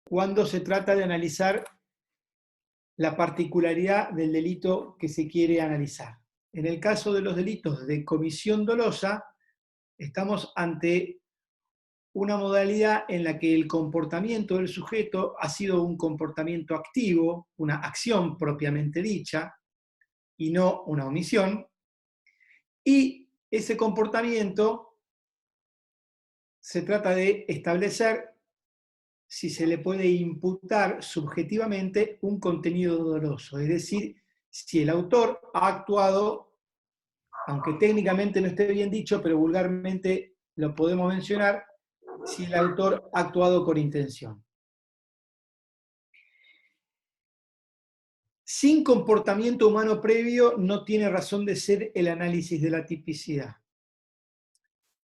cuando se trata de analizar la particularidad del delito que se quiere analizar. En el caso de los delitos de comisión dolosa, estamos ante una modalidad en la que el comportamiento del sujeto ha sido un comportamiento activo, una acción propiamente dicha, y no una omisión, y ese comportamiento se trata de establecer si se le puede imputar subjetivamente un contenido doloso, es decir, si el autor ha actuado, aunque técnicamente no esté bien dicho, pero vulgarmente lo podemos mencionar, si el autor ha actuado con intención. Sin comportamiento humano previo no tiene razón de ser el análisis de la tipicidad.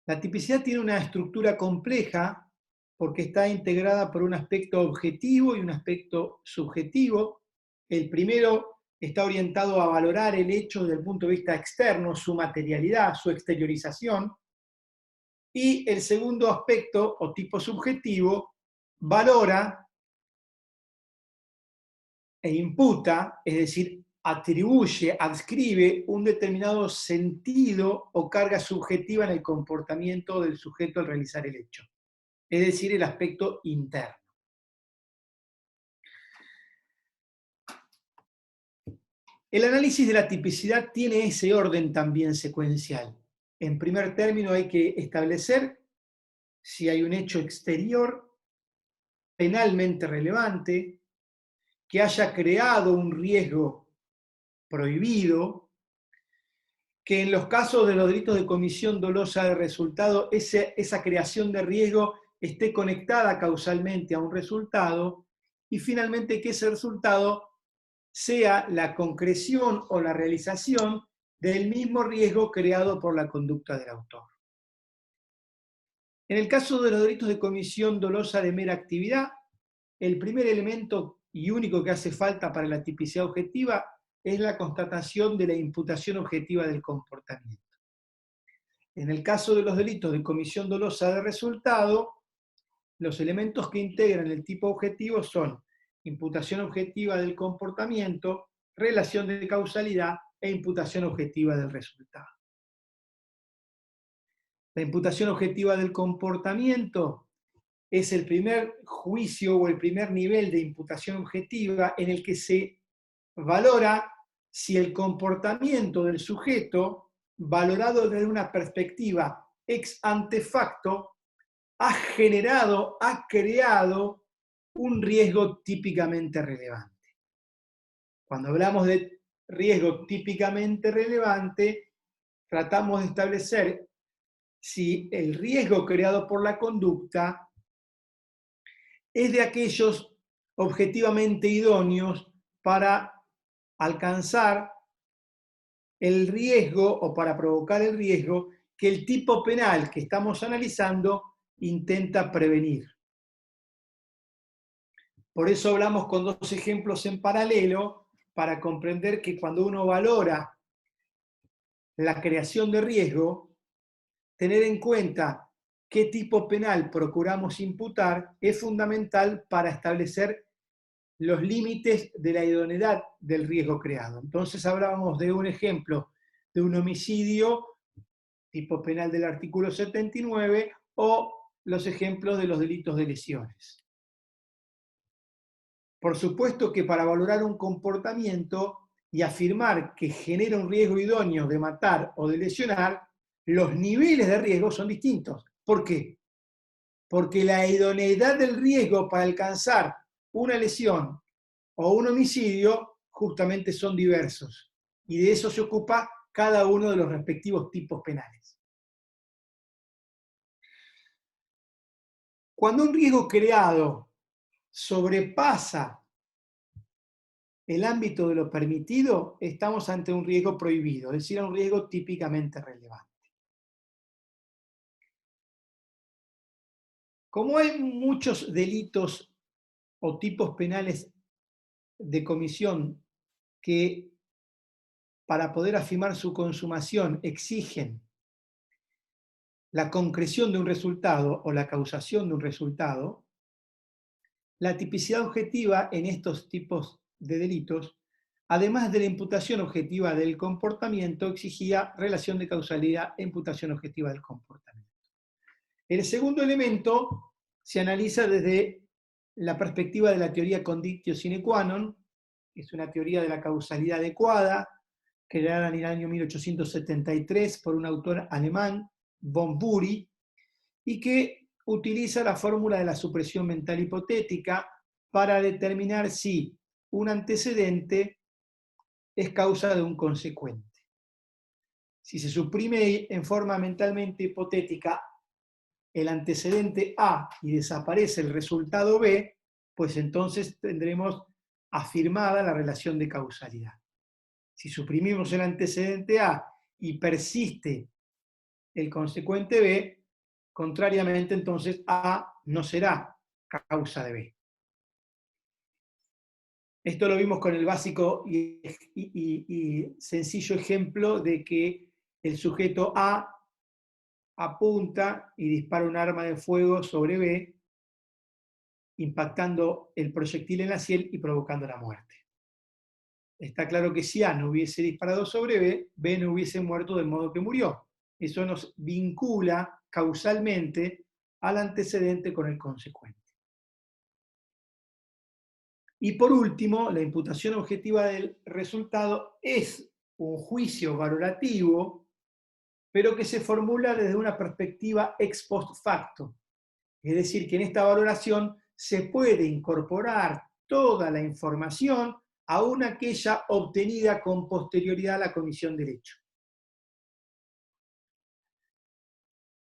La tipicidad tiene una estructura compleja porque está integrada por un aspecto objetivo y un aspecto subjetivo. El primero está orientado a valorar el hecho desde el punto de vista externo, su materialidad, su exteriorización. Y el segundo aspecto, o tipo subjetivo, valora e imputa, es decir, atribuye, adscribe un determinado sentido o carga subjetiva en el comportamiento del sujeto al realizar el hecho, es decir, el aspecto interno. El análisis de la tipicidad tiene ese orden también secuencial. En primer término hay que establecer si hay un hecho exterior penalmente relevante que haya creado un riesgo prohibido, que en los casos de los delitos de comisión dolosa de resultado, esa creación de riesgo esté conectada causalmente a un resultado, y finalmente que ese resultado sea la concreción o la realización del mismo riesgo creado por la conducta del autor. En el caso de los delitos de comisión dolosa de mera actividad, el primer elemento y único que hace falta para la tipicidad objetiva es la constatación de la imputación objetiva del comportamiento. En el caso de los delitos de comisión dolosa de resultado, los elementos que integran el tipo objetivo son imputación objetiva del comportamiento, relación de causalidad e imputación objetiva del resultado. La imputación objetiva del comportamiento es el primer juicio o el primer nivel de imputación objetiva en el que se valora si el comportamiento del sujeto, valorado desde una perspectiva ex ante facto, ha generado, ha creado un riesgo típicamente relevante. Cuando hablamos de riesgo típicamente relevante, tratamos de establecer si el riesgo creado por la conducta es de aquellos objetivamente idóneos para alcanzar el riesgo o para provocar el riesgo que el tipo penal que estamos analizando intenta prevenir. Por eso hablamos con dos ejemplos en paralelo para comprender que cuando uno valora la creación de riesgo, tener en cuenta qué tipo penal procuramos imputar es fundamental para establecer los límites de la idoneidad del riesgo creado. Entonces hablábamos de un ejemplo de un homicidio, tipo penal del artículo 79, o los ejemplos de los delitos de lesiones. Por supuesto que para valorar un comportamiento y afirmar que genera un riesgo idóneo de matar o de lesionar, los niveles de riesgo son distintos. ¿Por qué? Porque la idoneidad del riesgo para alcanzar una lesión o un homicidio justamente son diversos. Y de eso se ocupa cada uno de los respectivos tipos penales. Cuando un riesgo creado sobrepasa el ámbito de lo permitido, estamos ante un riesgo prohibido, es decir, un riesgo típicamente relevante. Como hay muchos delitos o tipos penales de comisión que para poder afirmar su consumación exigen la concreción de un resultado o la causación de un resultado, La tipicidad objetiva en estos tipos de delitos, además de la imputación objetiva del comportamiento, exigía relación de causalidad e imputación objetiva del comportamiento. El segundo elemento se analiza desde la perspectiva de la teoría conditio sine qua non, que es una teoría de la causalidad adecuada, creada en el año 1873 por un autor alemán, von Bury, y que utiliza la fórmula de la supresión mental hipotética para determinar si un antecedente es causa de un consecuente. Si se suprime en forma mentalmente hipotética el antecedente A y desaparece el resultado B, pues entonces tendremos afirmada la relación de causalidad. Si suprimimos el antecedente A y persiste el consecuente B, contrariamente entonces A no será causa de B. Esto lo vimos con el básico y sencillo ejemplo de que el sujeto A apunta y dispara un arma de fuego sobre B, impactando el proyectil en la sien y provocando la muerte. Está claro que si A no hubiese disparado sobre B, B no hubiese muerto del modo que murió. Eso nos vincula causalmente al antecedente con el consecuente. Y por último, la imputación objetiva del resultado es un juicio valorativo, pero que se formula desde una perspectiva ex post facto. Es decir, que en esta valoración se puede incorporar toda la información, aún aquella obtenida con posterioridad a la comisión del hecho.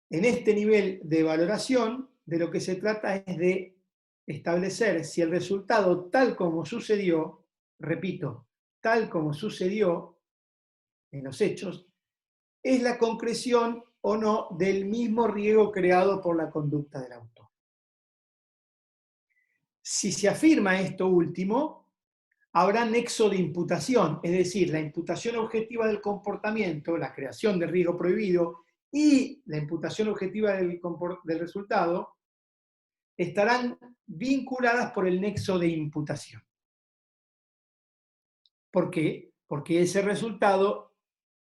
En este nivel de valoración, de lo que se trata es de establecer si el resultado tal como sucedió, repito, tal como sucedió en los hechos, es la concreción o no del mismo riesgo creado por la conducta del autor. Si se afirma esto último, habrá nexo de imputación, es decir, la imputación objetiva del comportamiento, la creación del riesgo prohibido y la imputación objetiva del resultado estarán vinculadas por el nexo de imputación. ¿Por qué? Porque ese resultado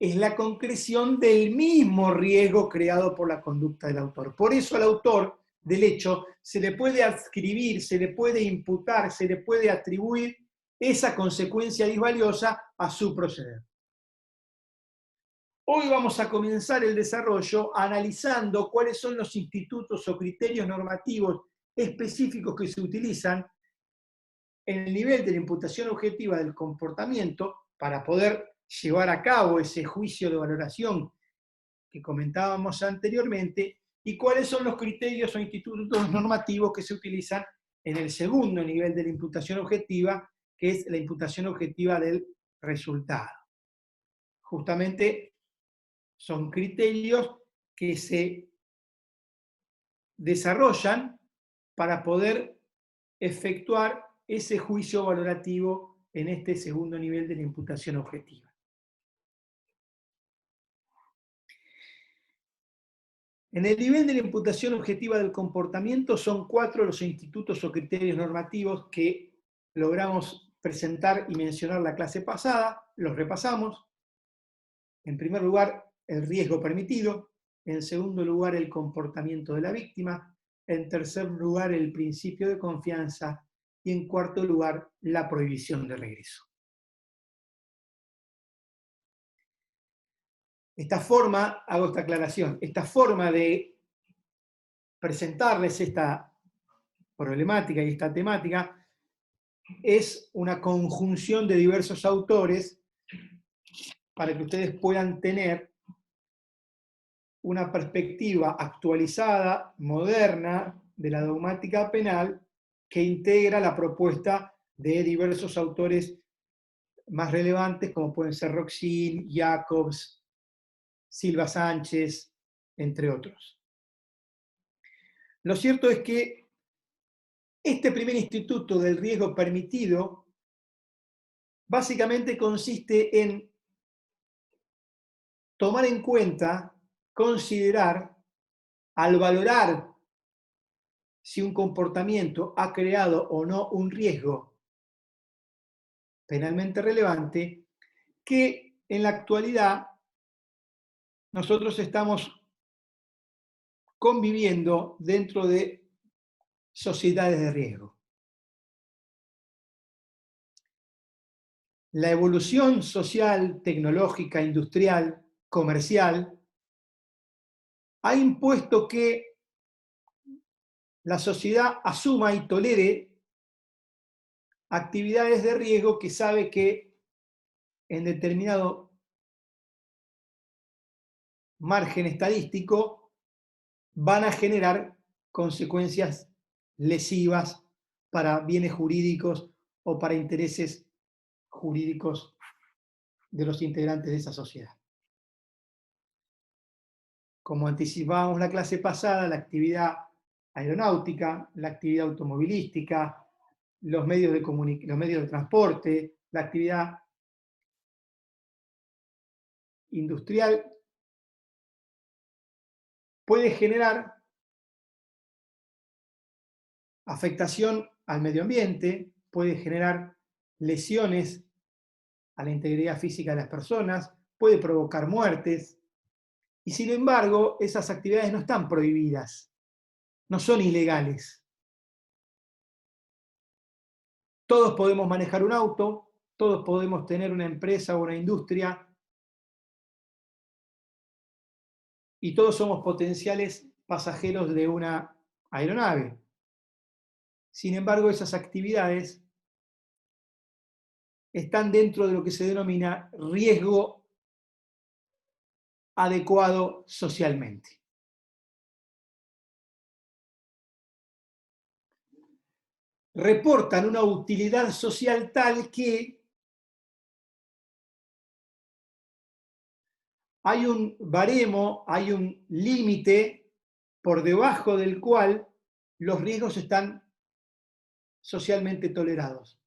es la concreción del mismo riesgo creado por la conducta del autor. Por eso al autor del hecho se le puede adscribir, se le puede imputar, se le puede atribuir esa consecuencia disvaliosa a su proceder. Hoy vamos a comenzar el desarrollo analizando cuáles son los institutos o criterios normativos específicos que se utilizan en el nivel de la imputación objetiva del comportamiento para poder llevar a cabo ese juicio de valoración que comentábamos anteriormente, y cuáles son los criterios o institutos normativos que se utilizan en el segundo nivel de la imputación objetiva, que es la imputación objetiva del resultado. Justamente son criterios que se desarrollan para poder efectuar ese juicio valorativo en este segundo nivel de la imputación objetiva. En el nivel de la imputación objetiva del comportamiento son 4 los institutos o criterios normativos que logramos presentar y mencionar la clase pasada, los repasamos. En primer lugar, el riesgo permitido. En segundo lugar, el comportamiento de la víctima. En tercer lugar, el principio de confianza. Y en cuarto lugar, la prohibición de regreso. Esta forma, hago esta aclaración, esta forma de presentarles esta problemática y esta temática es una conjunción de diversos autores para que ustedes puedan tener una perspectiva actualizada, moderna, de la dogmática penal que integra la propuesta de diversos autores más relevantes, como pueden ser Roxin, Jacobs, Silva Sánchez, entre otros. Lo cierto es que este primer instituto del riesgo permitido básicamente consiste en tomar en cuenta, considerar, al valorar si un comportamiento ha creado o no un riesgo penalmente relevante, que en la actualidad nosotros estamos conviviendo dentro de sociedades de riesgo. La evolución social, tecnológica, industrial, comercial, ha impuesto que la sociedad asuma y tolere actividades de riesgo que sabe que en determinado margen estadístico van a generar consecuencias lesivas para bienes jurídicos o para intereses jurídicos de los integrantes de esa sociedad. Como anticipábamos la clase pasada, la actividad aeronáutica, la actividad automovilística, los medios de transporte, la actividad industrial, puede generar afectación al medio ambiente, puede generar lesiones a la integridad física de las personas, puede provocar muertes, y sin embargo, esas actividades no están prohibidas, no son ilegales. Todos podemos manejar un auto, todos podemos tener una empresa o una industria, y todos somos potenciales pasajeros de una aeronave. Sin embargo, esas actividades están dentro de lo que se denomina riesgo adecuado socialmente. Reportan una utilidad social tal que hay un baremo, hay un límite por debajo del cual los riesgos están socialmente tolerados.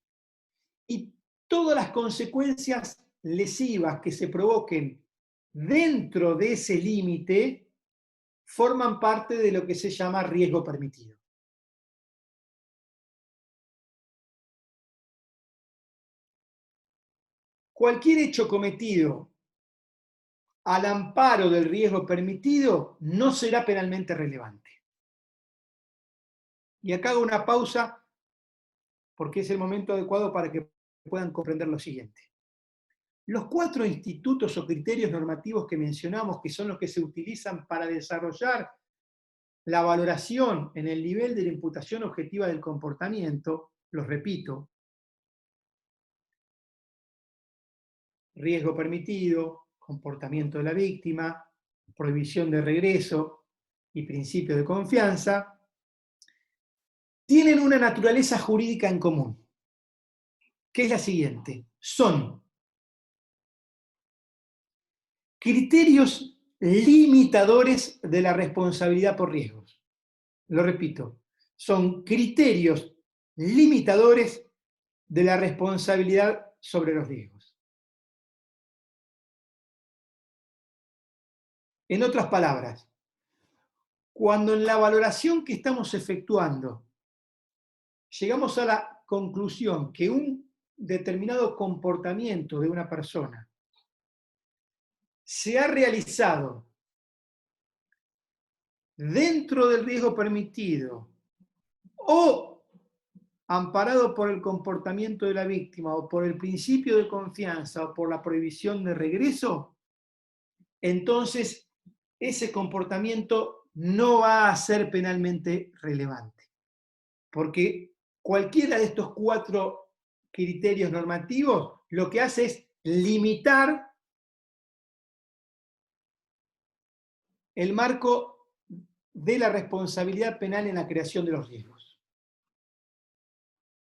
Y todas las consecuencias lesivas que se provoquen dentro de ese límite forman parte de lo que se llama riesgo permitido. Cualquier hecho cometido al amparo del riesgo permitido no será penalmente relevante. Y acá hago una pausa porque es el momento adecuado para que puedan comprender lo siguiente. Los 4 institutos o criterios normativos que mencionamos, que son los que se utilizan para desarrollar la valoración en el nivel de la imputación objetiva del comportamiento, los repito: riesgo permitido, comportamiento de la víctima, prohibición de regreso y principio de confianza, tienen una naturaleza jurídica en común, que es la siguiente: son criterios limitadores de la responsabilidad por riesgos. Lo repito, son criterios limitadores de la responsabilidad sobre los riesgos. En otras palabras, cuando en la valoración que estamos efectuando llegamos a la conclusión que un determinado comportamiento de una persona se ha realizado dentro del riesgo permitido o amparado por el comportamiento de la víctima o por el principio de confianza o por la prohibición de regreso, entonces ese comportamiento no va a ser penalmente relevante. Porque cualquiera de estos 4 criterios normativos lo que hace es limitar el marco de la responsabilidad penal en la creación de los riesgos.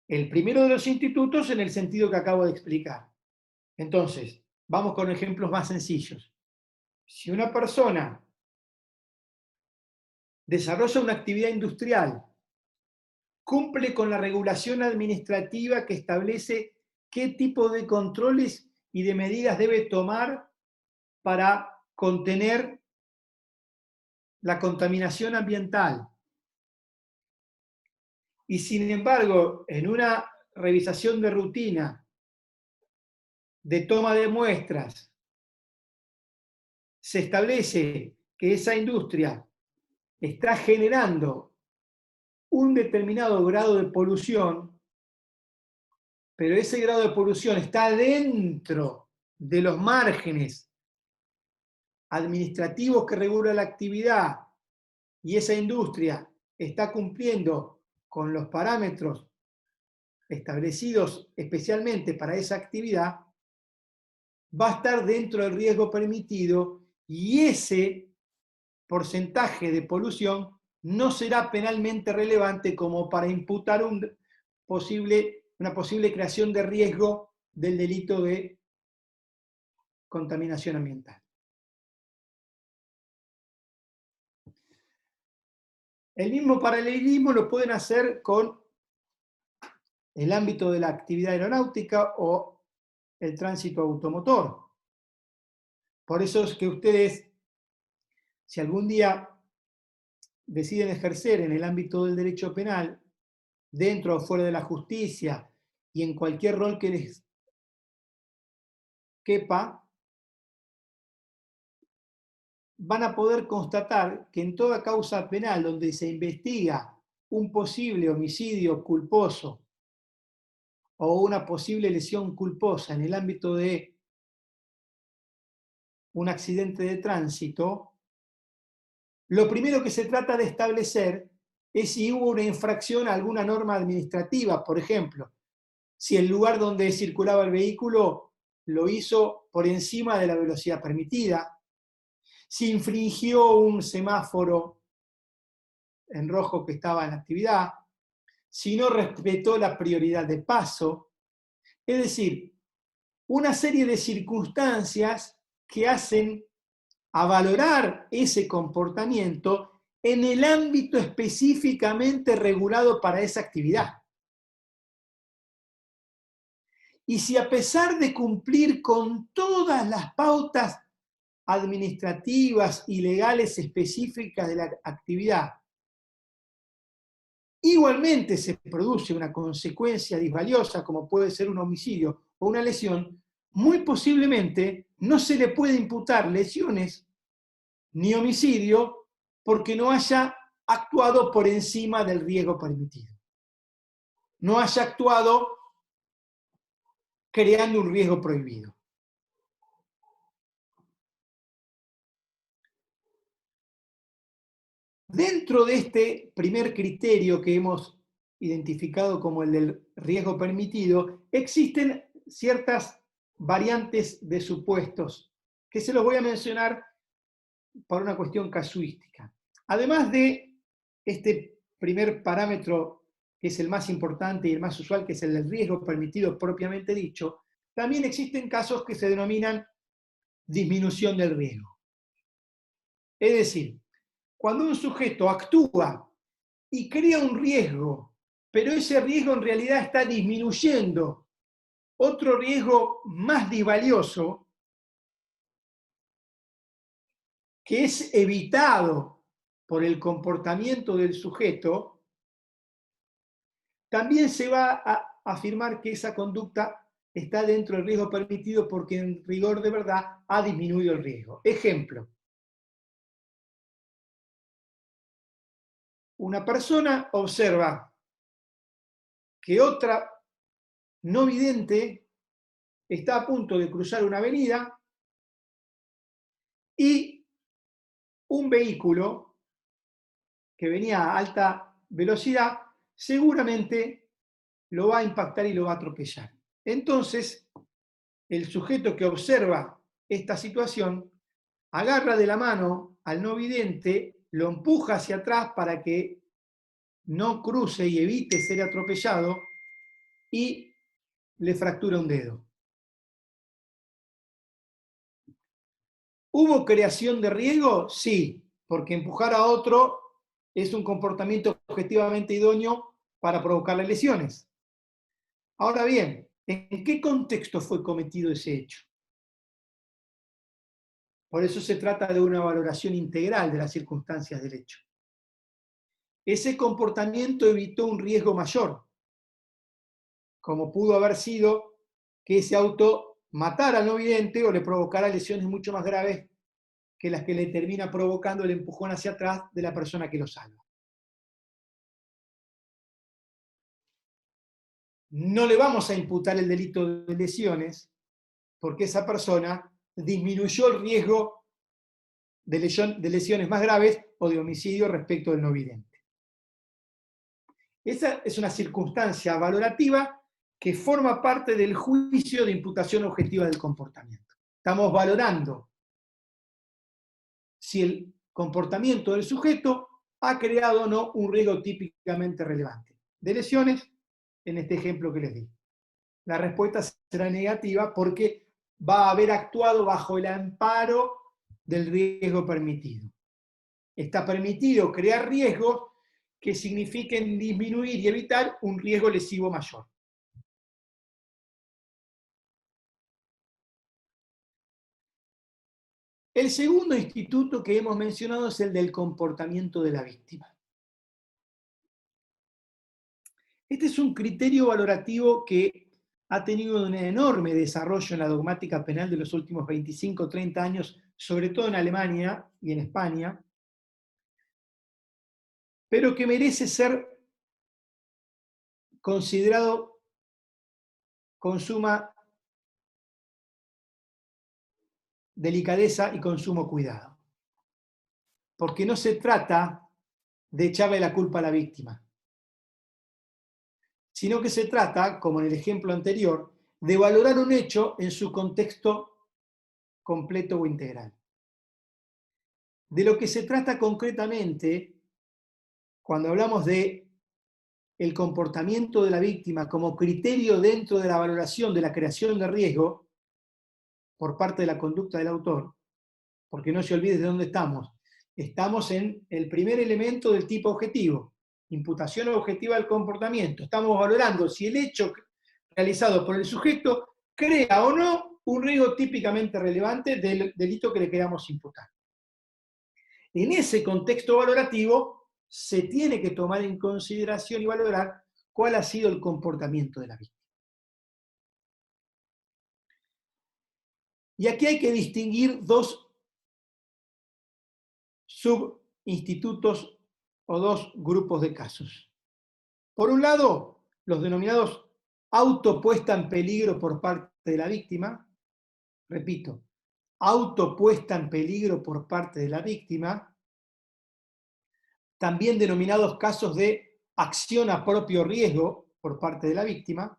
El primero de los institutos en el sentido que acabo de explicar. Entonces, vamos con ejemplos más sencillos. Si una persona desarrolla una actividad industrial, cumple con la regulación administrativa que establece qué tipo de controles y de medidas debe tomar para contener la contaminación ambiental, Y sin embargo, en una revisación de rutina, de toma de muestras, se establece que esa industria está generando un determinado grado de polución, pero ese grado de polución está dentro de los márgenes administrativos que regula la actividad y esa industria está cumpliendo con los parámetros establecidos especialmente para esa actividad, va a estar dentro del riesgo permitido y ese porcentaje de polución no será penalmente relevante como para imputar una posible creación de riesgo del delito de contaminación ambiental. El mismo paralelismo lo pueden hacer con el ámbito de la actividad aeronáutica o el tránsito automotor. Por eso es que ustedes, si algún día deciden ejercer en el ámbito del derecho penal, dentro o fuera de la justicia y en cualquier rol que les quepa, van a poder constatar que en toda causa penal donde se investiga un posible homicidio culposo o una posible lesión culposa en el ámbito de un accidente de tránsito, lo primero que se trata de establecer es si hubo una infracción a alguna norma administrativa, por ejemplo, si el lugar donde circulaba el vehículo lo hizo por encima de la velocidad permitida, si infringió un semáforo en rojo que estaba en actividad, si no respetó la prioridad de paso, es decir, una serie de circunstancias que hacen a valorar ese comportamiento en el ámbito específicamente regulado para esa actividad. Y si a pesar de cumplir con todas las pautas administrativas y legales específicas de la actividad, igualmente se produce una consecuencia disvaliosa, como puede ser un homicidio o una lesión, muy posiblemente no se le puede imputar lesiones ni homicidio porque no haya actuado por encima del riesgo permitido. No haya actuado creando un riesgo prohibido. Dentro de este primer criterio que hemos identificado como el del riesgo permitido, existen ciertas variantes de supuestos que se los voy a mencionar por una cuestión casuística. Además de este primer parámetro, que es el más importante y el más usual, que es el del riesgo permitido propiamente dicho, también existen casos que se denominan disminución del riesgo. Es decir, cuando un sujeto actúa y crea un riesgo, pero ese riesgo en realidad está disminuyendo otro riesgo más disvalioso, que es evitado por el comportamiento del sujeto, también se va a afirmar que esa conducta está dentro del riesgo permitido porque en rigor de verdad ha disminuido el riesgo. Ejemplo, una persona observa que otra no vidente está a punto de cruzar una avenida y un vehículo que venía a alta velocidad seguramente lo va a impactar y lo va a atropellar. Entonces, el sujeto que observa esta situación agarra de la mano al no vidente, lo empuja hacia atrás para que no cruce y evite ser atropellado y le fractura un dedo. ¿Hubo creación de riesgo? Sí, porque empujar a otro es un comportamiento objetivamente idóneo para provocarle lesiones. Ahora bien, ¿en qué contexto fue cometido ese hecho? Por eso se trata de una valoración integral de las circunstancias del hecho. ese comportamiento evitó un riesgo mayor, como pudo haber sido que ese auto matara al no vidente o le provocara lesiones mucho más graves que las que le termina provocando el empujón hacia atrás de la persona que lo salva. No le vamos a imputar el delito de lesiones porque esa persona disminuyó el riesgo de lesiones más graves o de homicidio respecto del no vidente. Esa es una circunstancia valorativa que forma parte del juicio de imputación objetiva del comportamiento. Estamos valorando si el comportamiento del sujeto ha creado o no un riesgo típicamente relevante de lesiones, en este ejemplo que les di. La respuesta será negativa porque va a haber actuado bajo el amparo del riesgo permitido. Está permitido crear riesgos que signifiquen disminuir y evitar un riesgo lesivo mayor. El segundo instituto que hemos mencionado es el del comportamiento de la víctima. Este es un criterio valorativo que ha tenido un enorme desarrollo en la dogmática penal de los últimos 25 o 30 años, sobre todo en Alemania y en España, pero que merece ser considerado con suma delicadeza y con sumo cuidado. Porque no se trata de echarle la culpa a la víctima, sino que se trata, como en el ejemplo anterior, de valorar un hecho en su contexto completo o integral. De lo que se trata concretamente, cuando hablamos de el comportamiento de la víctima como criterio dentro de la valoración de la creación de riesgo por parte de la conducta del autor, porque no se olvide de dónde estamos. Estamos en el primer elemento del tipo objetivo, imputación objetiva del comportamiento. Estamos valorando si el hecho realizado por el sujeto crea o no un riesgo típicamente relevante del delito que le queramos imputar. En ese contexto valorativo se tiene que tomar en consideración y valorar cuál ha sido el comportamiento de la víctima. Y aquí hay que distinguir dos subinstitutos o dos grupos de casos. Por un lado, los denominados autopuesta en peligro por parte de la víctima. Repito, autopuesta en peligro por parte de la víctima, también denominados casos de acción a propio riesgo por parte de la víctima.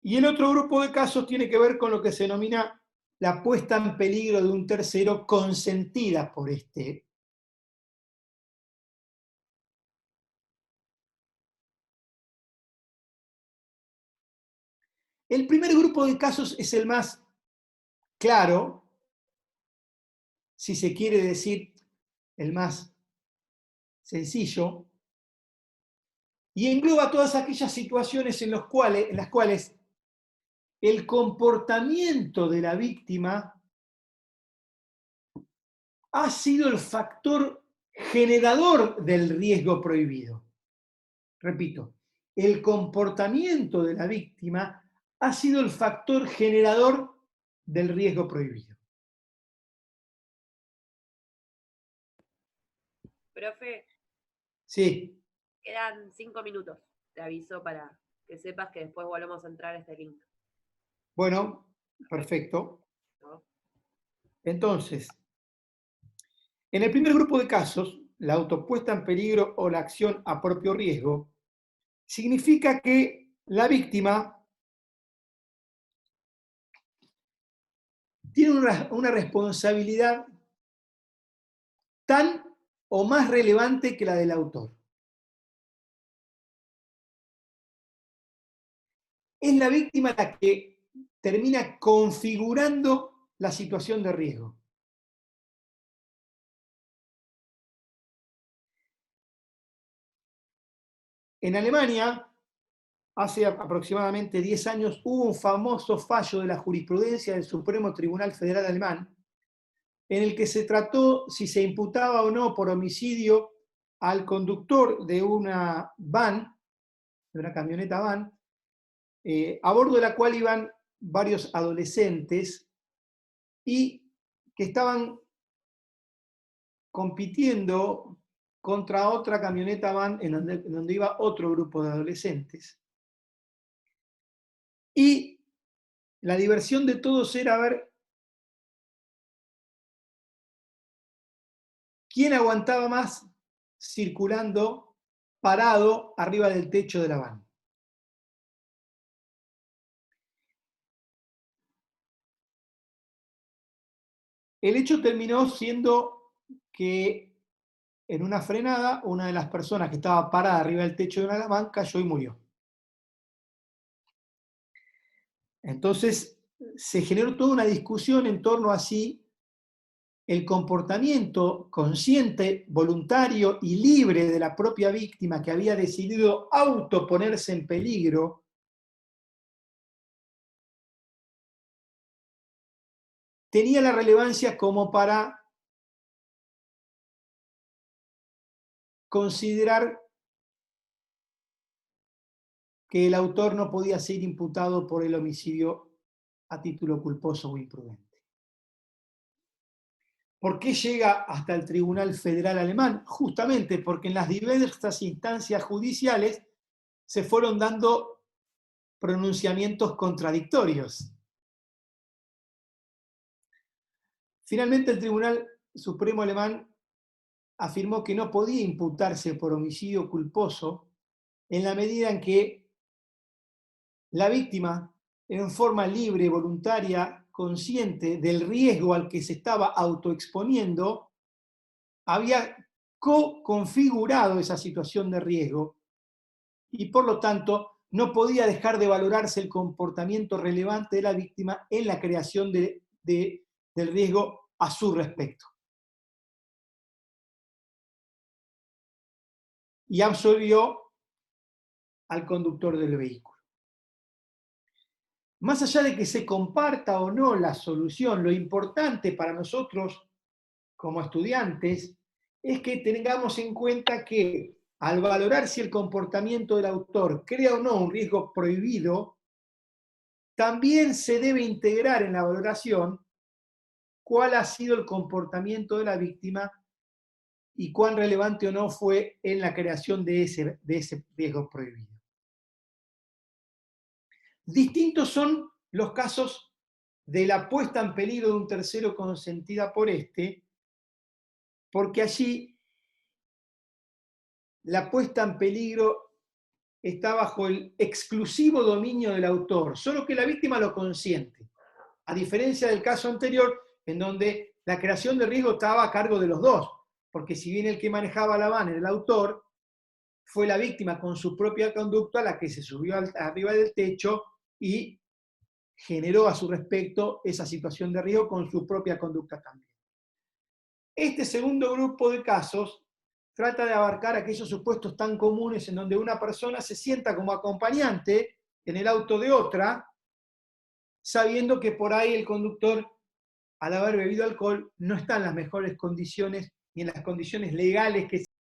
Y el otro grupo de casos tiene que ver con lo que se denomina la puesta en peligro de un tercero consentida por este. El primer grupo de casos es el más claro, si se quiere decir el más sencillo, y engloba todas aquellas situaciones en las cuales el comportamiento de la víctima ha sido el factor generador del riesgo prohibido. Repito, el comportamiento de la víctima ha sido el factor generador del riesgo prohibido. Profe, Sí, quedan 5 minutos. Te aviso para que sepas que después volvemos a entrar a este link. bueno, perfecto. ¿No? Entonces, en el primer grupo de casos, la autopuesta en peligro o la acción a propio riesgo significa que la víctima tiene una responsabilidad tan o más relevante que la del autor. Es la víctima la que termina configurando la situación de riesgo. En Alemania, hace aproximadamente 10 años, hubo un famoso fallo de la jurisprudencia del Supremo Tribunal Federal Alemán, en el que se trató si se imputaba o no por homicidio al conductor de una van, de una camioneta van, a bordo de la cual iban varios adolescentes y que estaban compitiendo contra otra camioneta van en donde iba otro grupo de adolescentes. Y la diversión de todos era ver quién aguantaba más circulando parado arriba del techo de la van. El hecho terminó siendo que en una frenada, una de las personas que estaba parada arriba del techo de la van cayó y murió. Entonces se generó toda una discusión en torno a si el comportamiento consciente, voluntario y libre de la propia víctima que había decidido autoponerse en peligro tenía la relevancia como para considerar que el autor no podía ser imputado por el homicidio a título culposo o imprudente. ¿Por qué llega hasta el Tribunal Federal Alemán? Justamente porque en las diversas instancias judiciales se fueron dando pronunciamientos contradictorios. Finalmente el Tribunal Supremo Alemán afirmó que no podía imputarse por homicidio culposo en la medida en que la víctima, en forma libre, voluntaria, consciente del riesgo al que se estaba autoexponiendo, había co-configurado esa situación de riesgo y por lo tanto no podía dejar de valorarse el comportamiento relevante de la víctima en la creación del riesgo a su respecto. Y absolvió al conductor del vehículo. Más allá de que se comparta o no la solución, lo importante para nosotros como estudiantes es que tengamos en cuenta que al valorar si el comportamiento del autor crea o no un riesgo prohibido, también se debe integrar en la valoración cuál ha sido el comportamiento de la víctima y cuán relevante o no fue en la creación de ese riesgo prohibido. Distintos son los casos de la puesta en peligro de un tercero consentida por este, porque allí la puesta en peligro está bajo el exclusivo dominio del autor, solo que la víctima lo consiente, a diferencia del caso anterior, en donde la creación de riesgo estaba a cargo de los dos, porque si bien el que manejaba la van era el autor, fue la víctima con su propia conducta la que se subió arriba del techo y generó a su respecto esa situación de riesgo con su propia conducta también. Este segundo grupo de casos trata de abarcar aquellos supuestos tan comunes en donde una persona se sienta como acompañante en el auto de otra, sabiendo que por ahí el conductor, al haber bebido alcohol, no está en las mejores condiciones ni en las condiciones legales que